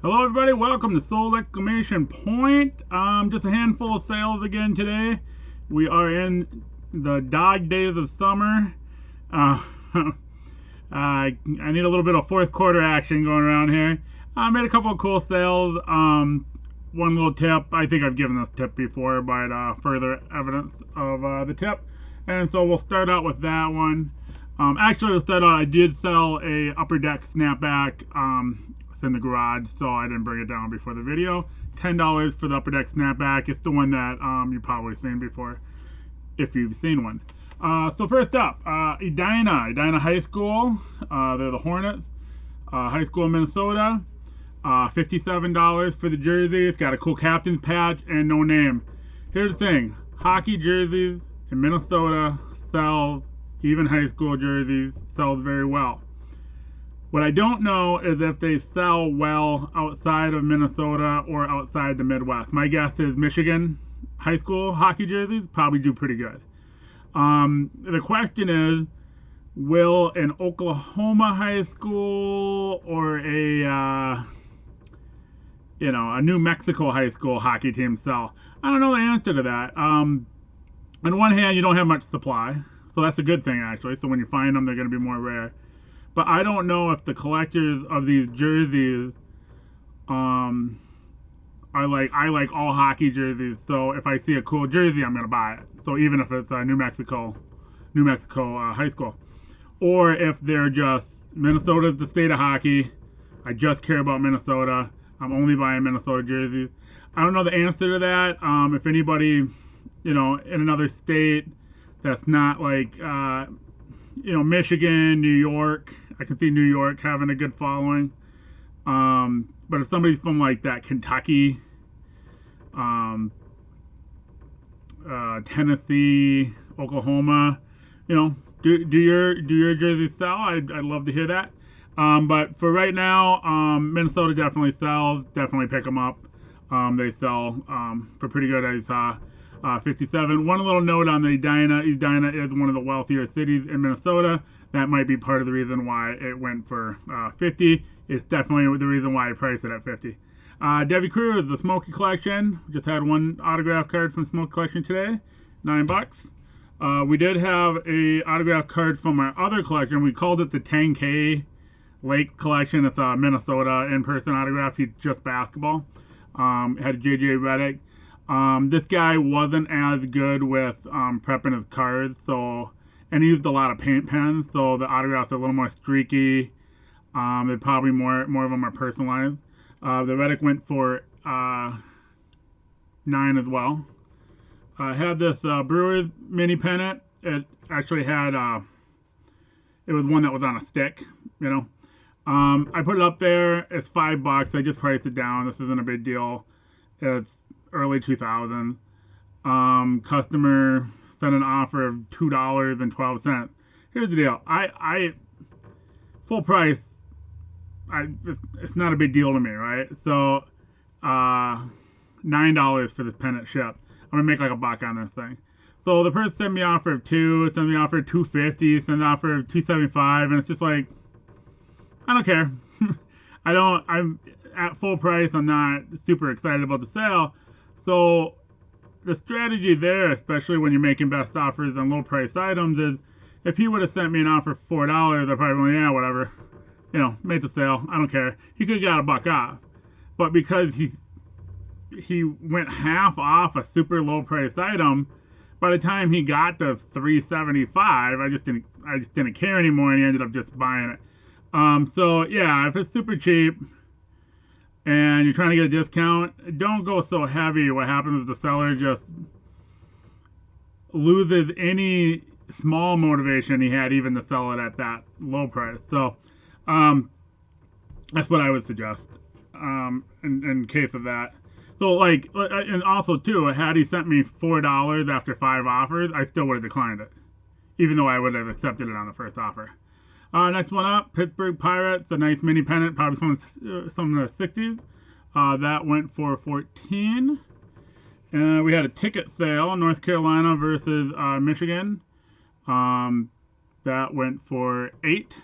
Hello everybody, welcome to Soul Exclamation Point. Just a handful of sales again today. We are in the dog days of summer. I need a little bit of fourth quarter action going around here. I made a couple of cool sales. One little tip, I think I've given this tip before, but further evidence of the tip. And so we'll start out with that one. Actually, we'll start out, I did sell a upper deck snapback. It's in the garage, so I didn't bring it down before the video. $10 for the upper deck snapback. It's the one that you've probably seen before, if you've seen one. So first up, Edina High School. They're the Hornets. High School in Minnesota. $57 for the jersey. It's got a cool captain's patch and no name. Here's the thing. Hockey jerseys in Minnesota sell, even high school jerseys, sells very well. What I don't know is if they sell well outside of Minnesota or outside the Midwest. My guess is Michigan high school hockey jerseys probably do pretty good. The question is, will an Oklahoma high school or a New Mexico high school hockey team sell? I don't know the answer to that. On one hand, you don't have much supply, so that's a good thing actually. So when you find them, they're going to be more rare. But I don't know if the collectors of these jerseys I like all hockey jerseys. So if I see a cool jersey, I'm gonna buy it. So even if it's New Mexico high school, or if they're just Minnesota's the state of hockey, I just care about Minnesota. I'm only buying Minnesota jerseys. I don't know the answer to that. If anybody, in another state that's not like Michigan, New York. I can see New York having a good following. But if somebody's from like that Kentucky, Tennessee, Oklahoma, do your jerseys sell? I'd love to hear that. But for right now, Minnesota definitely sells. Definitely pick them up. They sell for pretty good. I saw 57. One little note on the Edina. Edina is one of the wealthier cities in Minnesota. That might be part of the reason why it went for 50. It's definitely the reason why I priced it at 50. Debbie Cruz, the Smoky Collection. Just had one autograph card from Smoky Collection today. $9. We did have a autograph card from our other collection. We called it the 10K Lake Collection. It's a Minnesota in-person autograph. He's just basketball. It had JJ Redick. This guy wasn't as good with prepping his cards, and he used a lot of paint pens, so the autographs are a little more streaky. They're probably more of them are personalized. The Redick went for 9 as well. I had this Brewers mini pennant. It actually had it was one that was on a stick, I put it up there. It's $5. I just priced it down. This isn't a big deal. It's early 2000s. Customer sent an offer of $2.12. Here's the deal. I full price. It's not a big deal to me, right? So, $9 for this pennant ship. I'm gonna make like a buck on this thing. So the person sent me an offer of $2, sent me an offer of $2.50, sent an offer of $2.75, and it's just like, I don't care. I'm at full price. I'm not super excited about the sale. So the strategy there, especially when you're making best offers on low priced items, is if he would have sent me an offer for $4, I'd probably yeah, whatever. Made the sale. I don't care. He could have got a buck off. But because he went half off a super low priced item, by the time he got to $3.75, I just didn't care anymore, and he ended up just buying it. So yeah, if it's super cheap and you're trying to get a discount, don't go so heavy. What happens is the seller just loses any small motivation he had even to sell it at that low price. So that's what I would suggest in case of that. So and also too, had he sent me $4 after 5 offers, I still would have declined it, even though I would have accepted it on the first offer. Next one up, Pittsburgh Pirates, a nice mini pennant, probably some of the 60s. That went for 14. We had a ticket sale, North Carolina versus Michigan. That went for 8.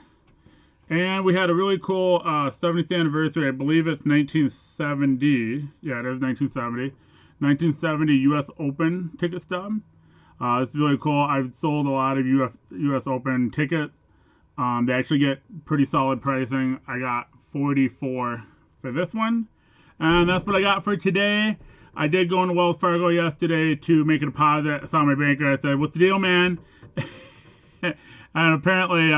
And we had a really cool 70th anniversary. I believe it's 1970. Yeah, it is 1970. 1970 U.S. Open ticket stub. It's really cool. I've sold a lot of U.S. Open tickets. They actually get pretty solid pricing. I got 44 for this one. And that's what I got for today. I did go into Wells Fargo yesterday to make a deposit. I saw my banker. I said, "What's the deal, man?" And apparently,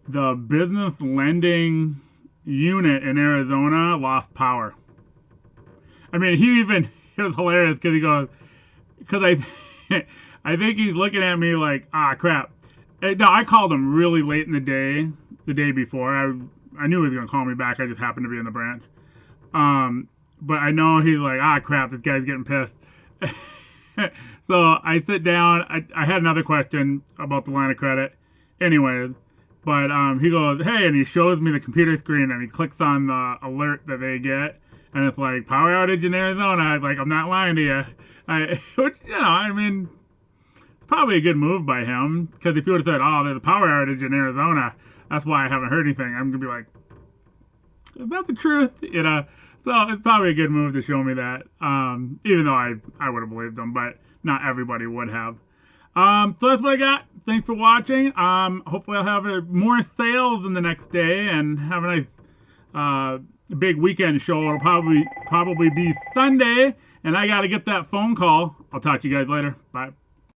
the business lending unit in Arizona lost power. I mean, it was hilarious because he goes, because I think he's looking at me like, ah, crap. No, I called him really late in the day before. I knew he was going to call me back. I just happened to be in the branch. But I know he's like, ah, crap, this guy's getting pissed. So I sit down. I had another question about the line of credit. Anyways, but he goes, hey, and he shows me the computer screen, and he clicks on the alert that they get, and it's like, power outage in Arizona. I was like, I'm not lying to you. Which, I mean, it's probably a good move by him, because if you would have said, oh, there's a power outage in Arizona, that's why I haven't heard anything, I'm going to be like, is that the truth? So it's probably a good move to show me that, even though I would have believed him, but not everybody would have. So that's what I got. Thanks for watching. Hopefully I'll have more sales in the next day and have a nice big weekend show. It'll probably be Sunday, and I got to get that phone call. I'll talk to you guys later. Bye.